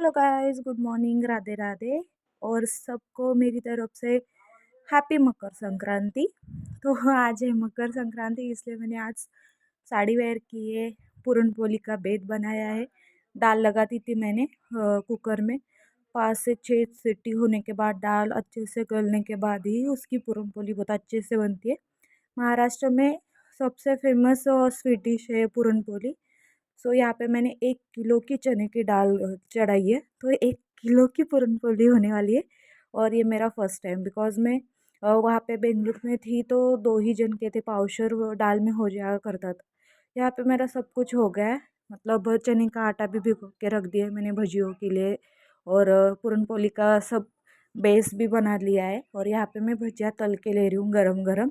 Hello guys, good morning, Radhe Radhe. और सबको मेरी तरफ से हैप्पी मकर संक्रांति। तो आज है मकर संक्रांति, इसलिए मैंने आज साड़ी वेयर की है। पूरन पोली का बेद बनाया है। दाल लगा दी थी मैंने कुकर में। 5 से 6 सीटी होने के बाद दाल अच्छे से गलने के बाद ही उसकी पूरन पोली बहुत अच्छे से बनती है। महाराष्ट्र में सबसे फेमस स्वीट डिश है पूरन पोली। सो यहाँ पे मैंने 1 किलो की चने की दाल चढ़ाई है, तो 1 किलो की पूरन पोली होने वाली है। और ये मेरा फर्स्ट टाइम, बिकॉज मैं वहाँ पे बेंगलुरु में थी तो 2 ही जन के थे, पावशर वो दाल में हो जाया करता था। यहाँ पे मेरा सब कुछ हो गया है। मतलब चने का आटा भी भिगो के रख दिया है मैंने भजियों के लिए। और पूरन पोली का सब बेस भी बना लिया है। और यहाँ पे मैं भजिया तल के ले रही हूँ गरम गरम।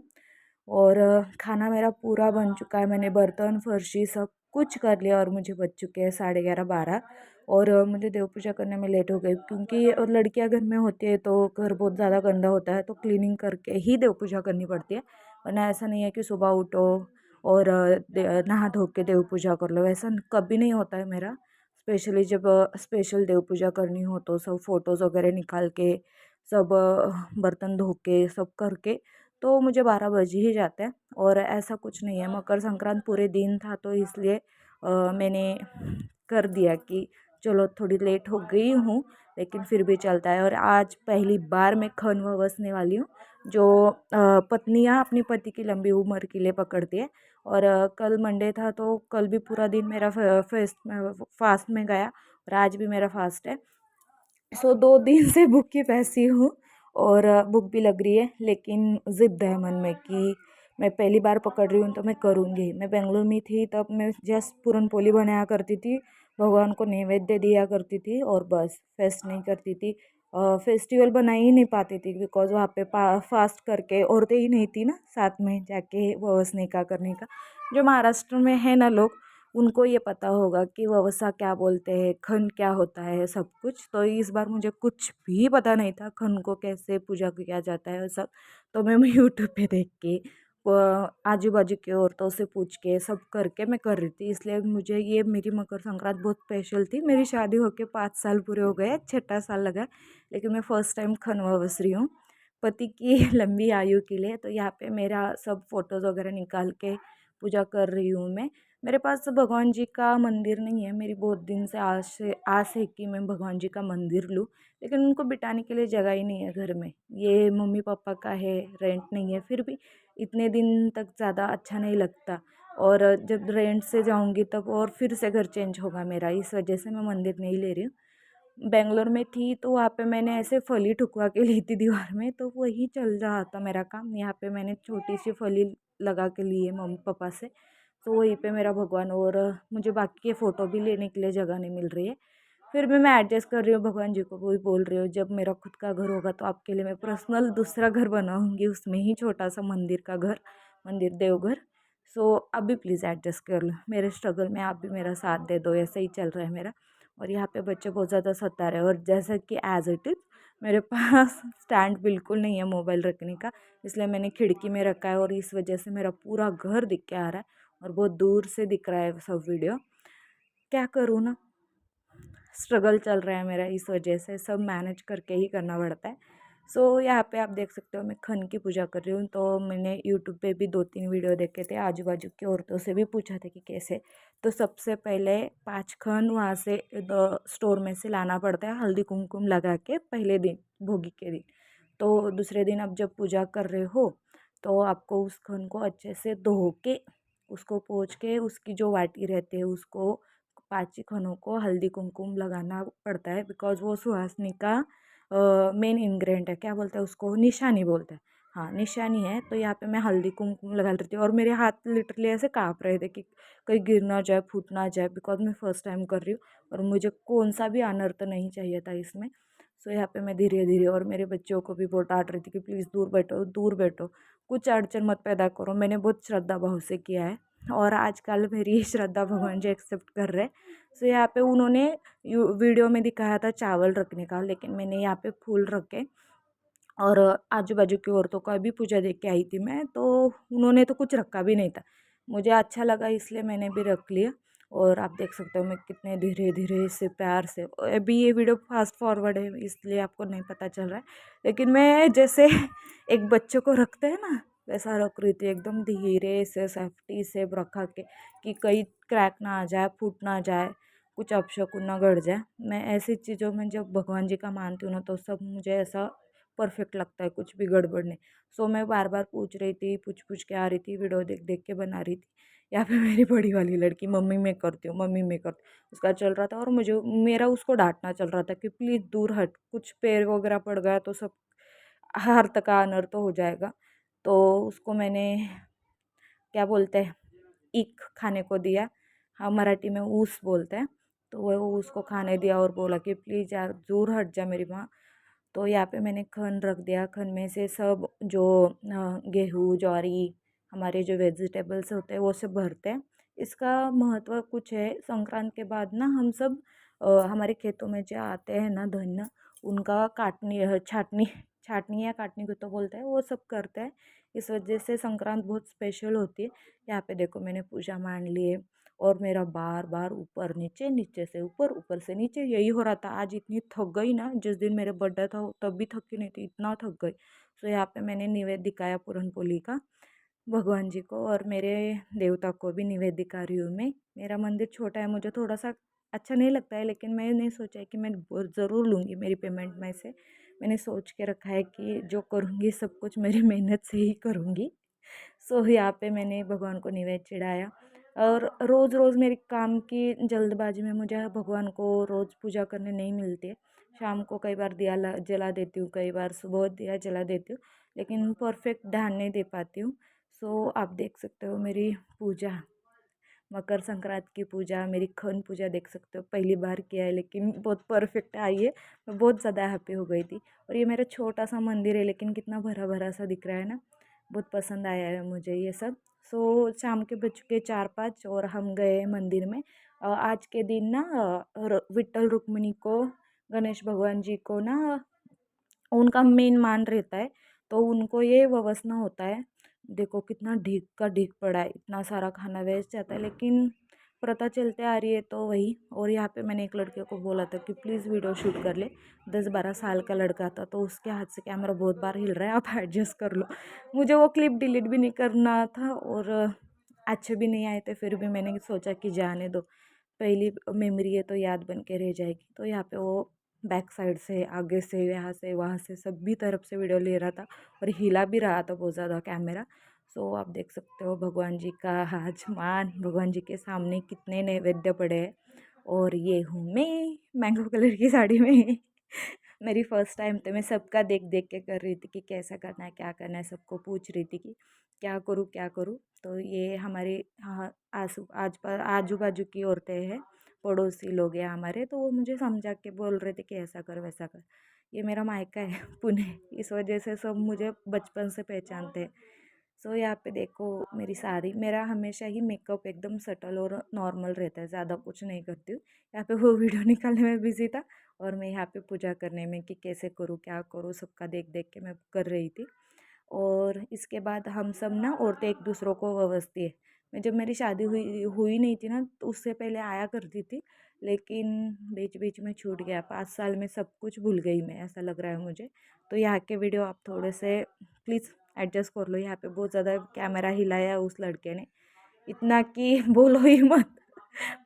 और खाना मेरा पूरा बन चुका है। मैंने बर्तन फर्शी सब कुछ कर लिया और मुझे बज चुके हैं 11:30 12। और मुझे देव पूजा करने में लेट हो गई, क्योंकि और लड़कियां घर में होती है तो घर बहुत ज़्यादा गंदा होता है, तो क्लीनिंग करके ही देव पूजा करनी पड़ती है। वरना ऐसा नहीं है कि सुबह उठो और नहा धो के देव पूजा कर लो, ऐसा कभी नहीं होता है मेरा। स्पेशली जब स्पेशल देव पूजा करनी हो तो सब फोटोज़ वगैरह निकाल के सब बर्तन धो के सब करके तो मुझे 12 बज ही जाते हैं। और ऐसा कुछ नहीं है, मकर संक्रांत पूरे दिन था तो इसलिए मैंने कर दिया कि चलो थोड़ी लेट हो गई हूँ लेकिन फिर भी चलता है। और आज पहली बार मैं खन वसने वाली हूँ, जो पत्नियाँ अपनी पति की लंबी उम्र के लिए पकड़ती है। और कल मंडे था तो कल भी पूरा दिन मेरा फास्ट में गया, और आज भी मेरा फास्ट है। सो 2 दिन से भूखी पैसी हूँ। और भूख भी लग रही है, लेकिन ज़िद है मन में कि मैं पहली बार पकड़ रही हूँ तो मैं करूँगी। मैं बेंगलोर में थी तब मैं जस्ट पूरन पोली बनाया करती थी, भगवान को नैवेद्य दिया करती थी और बस, फेस्ट नहीं करती थी। फेस्टिवल बना ही नहीं पाती थी, बिकॉज वहाँ पे फास्ट करके औरतें ही नहीं थी ना साथ में जाके वसने का करने का। जो महाराष्ट्र में है ना लोग, उनको ये पता होगा कि ववसा क्या बोलते हैं, खन क्या होता है, सब कुछ। तो इस बार मुझे कुछ भी पता नहीं था खन को कैसे पूजा किया जाता है सब। तो मैं यूट्यूब पे देख के आजू बाजू के औरतों से पूछ के सब करके मैं कर रही थी। इसलिए मुझे ये मेरी मकर संक्रांत बहुत स्पेशल थी। मेरी शादी होके 5 साल पूरे हो गए, 6वां साल लगा, लेकिन मैं फर्स्ट टाइम खनवा बस रही हूँ पति की लंबी आयु के लिए। तो यहाँ पे मेरा सब फोटोज़ वगैरह निकाल के पूजा कर रही हूँ मैं। मेरे पास भगवान जी का मंदिर नहीं है, मेरी बहुत दिन से आस है कि मैं भगवान जी का मंदिर लूँ, लेकिन उनको बिठाने के लिए जगह ही नहीं है घर में। ये मम्मी पापा का है, रेंट नहीं है, फिर भी इतने दिन तक ज़्यादा अच्छा नहीं लगता। और जब रेंट से जाऊँगी तब और फिर से घर चेंज होगा मेरा, इस वजह से मैं मंदिर नहीं ले रही हूँ। बेंगलोर में थी तो वहाँ पे मैंने ऐसे फली ठुकवा के ली थी दीवार में, तो वही चल रहा था मेरा काम। यहाँ पे मैंने छोटी सी फली लगा के ली है मम्मी पापा से, तो वहीं पे मेरा भगवान। और मुझे बाकी के फ़ोटो भी लेने के लिए जगह नहीं मिल रही है, फिर भी मैं एडजस्ट कर रही हूँ। भगवान जी को वही बोल रही हूँ, जब मेरा खुद का घर होगा तो आपके लिए मैं पर्सनल दूसरा घर बनाऊँगी, उसमें ही छोटा सा मंदिर का घर, मंदिर देवघर। सो अभी प्लीज़ एडजस्ट कर लो, मेरे स्ट्रगल में आप भी मेरा साथ दे दो, ऐसे ही चल रहा है मेरा। और यहाँ पे बच्चे बहुत ज़्यादा सता रहे हैं, और जैसा कि एज इट इज़ मेरे पास स्टैंड बिल्कुल नहीं है मोबाइल रखने का, इसलिए मैंने खिड़की में रखा है, और इस वजह से मेरा पूरा घर दिख के आ रहा है और बहुत दूर से दिख रहा है सब वीडियो। क्या करूँ ना, स्ट्रगल चल रहा है मेरा, इस वजह से सब मैनेज करके ही करना पड़ता है। सो यहाँ पे आप देख सकते हो मैं खन की पूजा कर रही हूँ। तो मैंने यूट्यूब पे भी 2 3 वीडियो देखे थे, आजू बाजू की औरतों से भी पूछा था कि कैसे। तो सबसे पहले 5 खन वहाँ से स्टोर में से लाना पड़ता है, हल्दी कुमकुम लगा के पहले दिन, भोगी के दिन। तो दूसरे दिन आप जब पूजा कर रहे हो तो आपको उस खन को अच्छे से धो के, उसको पोंछ के, उसकी जो वाटी रहती है उसको, 5 ही खनों को हल्दी कुमकुम लगाना पड़ता है, बिकॉज वो सुहासनी का मेन इंग्रेडिएंट है। क्या बोलते हैं उसको, निशानी बोलते हैं। हाँ, निशानी है। तो यहाँ पे मैं हल्दी कुमकुम लगा रही थी और मेरे हाथ लिटरली ऐसे काँप रहे थे कि कहीं गिर ना जाए, फूट ना जाए, बिकॉज मैं फर्स्ट टाइम कर रही हूँ और मुझे कौन सा भी अनर्थ नहीं चाहिए था इसमें। सो यहाँ पे मैं धीरे धीरे, और मेरे बच्चों को भी बहुत डांट रही थी कि प्लीज़ दूर बैठो, दूर बैठो, कुछ अड़चन मत पैदा करो। मैंने बहुत श्रद्धा भाव से किया है, और आजकल मेरी श्रद्धा भगवान जी एक्सेप्ट कर रहे हैं। सो यहाँ पे उन्होंने वीडियो में दिखाया था चावल रखने का, लेकिन मैंने यहाँ पे फूल रखे। और आजू बाजू की औरतों का भी पूजा देख के आई थी मैं, तो उन्होंने तो कुछ रखा भी नहीं था। मुझे अच्छा लगा इसलिए मैंने भी रख लिया। और आप देख सकते हो मैं कितने धीरे धीरे से प्यार से, अभी ये वीडियो फास्ट फॉरवर्ड है इसलिए आपको नहीं पता चल रहा है, लेकिन मैं जैसे एक बच्चे को रखते हैं ना वैसा रख रही थी, एकदम धीरे से सेफ्टी से रखा के कि कहीं क्रैक ना आ जाए, फूट ना जाए, कुछ अपशकुन ना गड़ जाए। मैं ऐसी चीज़ों में जब भगवान जी का मानती हूँ ना तो सब मुझे ऐसा परफेक्ट लगता है, कुछ भी गड़बड़ नहीं। सो मैं बार बार पूछ रही थी, पूछ पूछ के आ रही थी, वीडियो देख देख के बना रही थी। यहाँ पे मेरी बड़ी वाली लड़की मम्मी मैं करती हूँ, मम्मी मैं करती हूँ, उसका चल रहा था और मुझे मेरा उसको डांटना चल रहा था कि प्लीज़ दूर हट, कुछ पैर वगैरह पड़ गया तो सब हर का अनर्थ हो जाएगा। तो उसको मैंने क्या बोलते हैं ईख खाने को दिया, हाँ मराठी में ऊस बोलते हैं, तो वो उसको खाने दिया और बोला कि प्लीज़ यार दूर हट जा मेरी माँ। तो यहाँ पे मैंने खन रख दिया, खन में से सब जो गेहूँ ज्वारी हमारे जो वेजिटेबल्स होते हैं वो सब भरते हैं। इसका महत्व कुछ है, संक्रांत के बाद ना हम सब हमारे खेतों में जो आते हैं ना धान्य, उनका काटनी छाटनी छाटनी या काटनी को तो बोलते हैं, वो सब करते हैं। इस वजह से संक्रांत बहुत स्पेशल होती है। यहाँ पे देखो मैंने पूजा मान ली है और मेरा बार बार ऊपर नीचे, नीचे से ऊपर, ऊपर से नीचे यही हो रहा था। आज इतनी थक गई ना, जिस दिन मेरे बर्थडे था तब भी थकी नहीं थी, इतना थक गई। सो यहाँ पे मैंने निवेद्य दिखाया पूरन पोली का भगवान जी को, और मेरे देवता को भी निवेद्य दिखा रही हूँ मैं। मेरा मंदिर छोटा है, मुझे थोड़ा सा अच्छा नहीं लगता है, लेकिन मैंने सोचा है कि मैं ज़रूर लूँगी मेरी पेमेंट में से। मैंने सोच के रखा है कि जो करूँगी सब कुछ मेरी मेहनत से ही करूँगी। सो यहाँ पे मैंने भगवान को निवेद्य चढ़ाया। और रोज़ रोज़ मेरी काम की जल्दबाजी में मुझे भगवान को रोज़ पूजा करने नहीं मिलती है। शाम को कई बार दिया जला देती हूँ, कई बार सुबह दिया जला देती हूँ, लेकिन परफेक्ट ध्यान नहीं दे पाती हूँ। सो आप देख सकते हो मेरी पूजा, मकर संक्रांति की पूजा, मेरी खन पूजा देख सकते हो, पहली बार किया है लेकिन बहुत परफेक्ट आई है। मैं बहुत ज़्यादा हैप्पी हो गई थी। और ये मेरा छोटा सा मंदिर है लेकिन कितना भरा भरा सा दिख रहा है ना, बहुत पसंद आया है मुझे ये सब। सो शाम के बज के 4-5 और हम गए मंदिर में। आज के दिन ना विट्ठल रुक्मिणी को, गणेश भगवान जी को ना उनका मेन मान रहता है, तो उनको ये ववसना होता है। देखो कितना ढीक का ढीक पड़ा है, इतना सारा खाना वेस्ट जाता है, लेकिन प्रथा चलते आ रही है तो वही। और यहाँ पे मैंने एक लड़के को बोला था कि प्लीज़ वीडियो शूट कर ले, 10-12 साल का लड़का था, तो उसके हाथ से कैमरा बहुत बार हिल रहा है, आप एडजस्ट कर लो। मुझे वो क्लिप डिलीट भी नहीं करना था और अच्छे भी नहीं आए थे, फिर भी मैंने सोचा कि जाने दो, पहली मेमोरी है तो याद बन के रह जाएगी। तो यहाँ पे वो बैक साइड से, आगे से, यहाँ से, वहाँ से, सभी तरफ से वीडियो ले रहा था और हिला भी रहा था बहुत ज़्यादा कैमरा। सो आप देख सकते हो भगवान जी का आज मान, भगवान जी के सामने कितने नैवेद्य पड़े हैं। और ये हूँ मैं मैंगो कलर की साड़ी में। मेरी फर्स्ट टाइम, तो मैं सबका देख देख के कर रही थी कि कैसा करना है, क्या करना है, सबको पूछ रही थी कि क्या करूँ क्या करूँ। तो ये हमारे हाँ आजू बाजू की औरतें हैं, पड़ोसी लोग हैं हमारे, तो वो मुझे समझा के बोल रहे थे कि ऐसा कर वैसा कर। ये मेरा मायका है पुणे, इस वजह से सब मुझे बचपन से पहचानते हैं। सो यहाँ पे देखो मेरी साड़ी, मेरा हमेशा ही मेकअप एकदम सटल और नॉर्मल रहता है, ज़्यादा कुछ नहीं करती हूँ। यहाँ पे वो वीडियो निकालने में बिजी था और मैं यहाँ पे पूजा करने में कि कैसे करूँ क्या करूँ, सबका देख देख के मैं कर रही थी। और इसके बाद हम सब ना औरतें एक दूसरों को व्यवस्थी है। मैं जब मेरी शादी हुई हुई नहीं थी ना तो उससे पहले आया करती थी, लेकिन बीच बीच में छूट गया, 5 साल में सब कुछ भूल गई मैं, ऐसा लग रहा है मुझे। तो यहाँ के वीडियो आप थोड़े से प्लीज़ एडजस्ट कर लो। यहाँ पे बहुत ज़्यादा कैमरा हिलाया उस लड़के ने, इतना कि बोलो ही मत।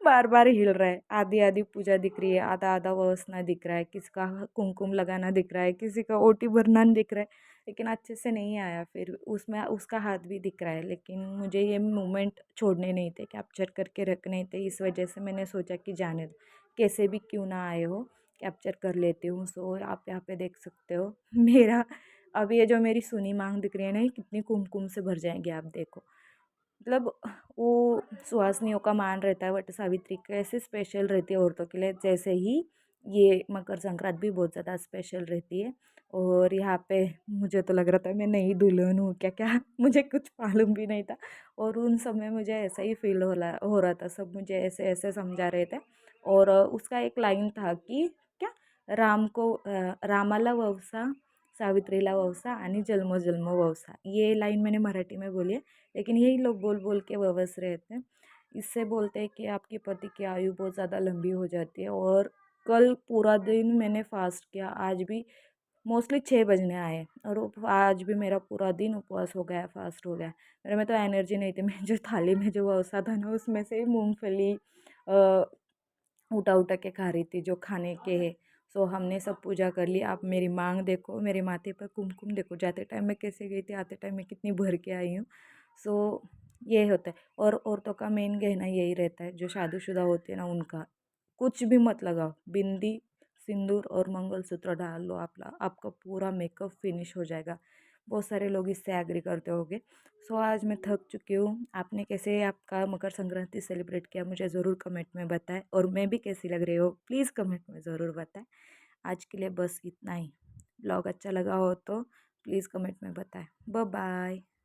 बार बार हिल रहा है, आधी आधी पूजा दिख रही है, आधा आधा वसना दिख रहा है, किसी का कुमकुम लगाना दिख रहा है, किसी का ओटी भरना दिख रहा है, लेकिन अच्छे से नहीं आया। फिर उसमें उसका हाथ भी दिख रहा है, लेकिन मुझे ये मोमेंट छोड़ने नहीं थे, कैप्चर करके रखने थे। इस वजह से मैंने सोचा कि जाने दो, कैसे भी क्यों ना आए हो, कैप्चर कर लेती हूँ। सो आप यहाँ पे देख सकते हो मेरा, अब ये जो मेरी सुनी मांग दिख रही है ना, ये कितनी कुमकुम से भर जाएंगे आप देखो। मतलब वो सुहासिनियों का मान रहता है, वट सावित्री कैसे स्पेशल रहती है औरतों के लिए, जैसे ही ये मकर संक्रांति भी बहुत ज़्यादा स्पेशल रहती है। और यहाँ पे मुझे तो लग रहा था मैं नई दुल्हन हूँ क्या क्या, मुझे कुछ मालूम भी नहीं था। और उन समय मुझे ऐसा ही फील हो रहा था, सब मुझे ऐसे ऐसे समझा रहे थे। और उसका एक लाइन था कि क्या, रामाला ववसा, सावित्रीला ववसा आणि जन्मोजन्म ववसा, ये लाइन मैंने मराठी में बोली है, लेकिन यही लोग बोल बोल के ववस रहे थे। इससे बोलते हैं कि आपके पति की आयु बहुत ज़्यादा लंबी हो जाती है। और कल पूरा दिन मैंने फास्ट किया, आज भी मोस्टली 6 बजने आए और आज भी मेरा पूरा दिन उपवास हो गया, फास्ट हो गया। मेरे में तो एनर्जी नहीं थी, मैं जो थाली में जो वसा था ना उसमें से मूँगफली उठा-उठा के खा रही थी जो खाने के है। सो हमने सब पूजा कर ली। आप मेरी माँग देखो, मेरे माथे पर कुमकुम देखो, जाते टाइम मैं कैसे गई थी, आते टाइम मैं कितनी भर के आई हूँ। सो ये होता है। और औरतों का मेन गहना यही रहता है, जो शादीशुदा होती है ना उनका। कुछ भी मत लगाओ, बिंदी, सिंदूर और मंगलसूत्र डाल लो, आपका पूरा मेकअप फिनिश हो जाएगा। बहुत सारे लोग इससे एग्री करते होंगे। सो आज मैं थक चुकी हूँ। आपने कैसे आपका मकर संक्रांति सेलिब्रेट किया मुझे ज़रूर कमेंट में बताएं, और मैं भी कैसी लग रही हो प्लीज़ कमेंट में ज़रूर बताएं। आज के लिए बस इतना ही। ब्लॉग अच्छा लगा हो तो प्लीज़ कमेंट में बताएं। Bye bye.